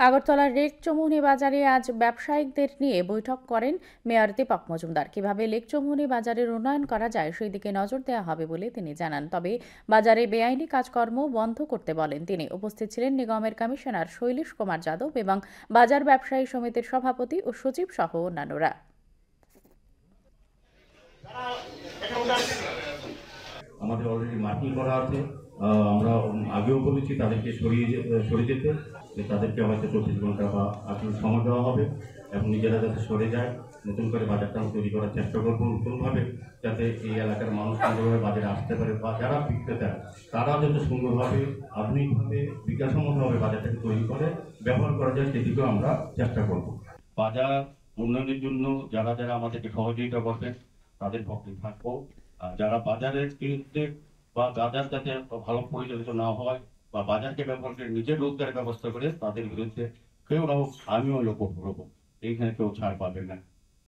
আগরতলার লেক চৌমুহনী বাজারে আজ ব্যবসায়িকদের নিয়ে বৈঠক করেন মেয়র দীপক মজুমদার। কিভাবে লেক চৌমুহনী বাজারের উন্নয়ন করা যায় সেই দিকে নজর দেওয়া হবে বলে তিনি জানান। তবে বাজারে বেআইনি কাজকর্ম বন্ধ করতে বলেন তিনি। উপস্থিত ছিলেন নিগমের কমিশনার শৈলেশ কুমার যাদব এবং বাজার ব্যবসায়ী সমিতির সভাপতি ও সচিব সহ অন্যান্যরা। আমাদের অলরেডি মার্কিং করা আছে। আমরা আগেও বলেছি তাদেরকে সরিয়ে যেতে, তাদেরকে হয়তো 24 ঘন্টা বা আসলে সময় দেওয়া হবে এবং নিজেরা যাতে সরে যায়, নতুন করে বাজারটা তৈরি করার চেষ্টা করবো নতুনভাবে, যাতে এই এলাকার মানুষ সুন্দরভাবে বাজারে আসতে পারে বা যারা বিক্রেতা তারা যাতে সুন্দরভাবে আধুনিকভাবে বিকাশমতভাবে বাজারটাকে তৈরি করে ব্যবহার করা যায়, সেদিকেও আমরা চেষ্টা করব। বাজার উন্নয়নের জন্য যারা যারা আমাদেরকে সহযোগিতা করবেন তাদের পক্ষে থাকবো। যারা বাজারের বিরুদ্ধে বা বাজার যাতে ভালো পরিচালিত না হয় বা বাজারকে ব্যবহার করে নিজের রোজগারের ব্যবস্থা করে তাদের বিরুদ্ধে কেউ না হোক আমিও লক্ষ্য করবো, এইখানে কেউ ছাড় পাবে না।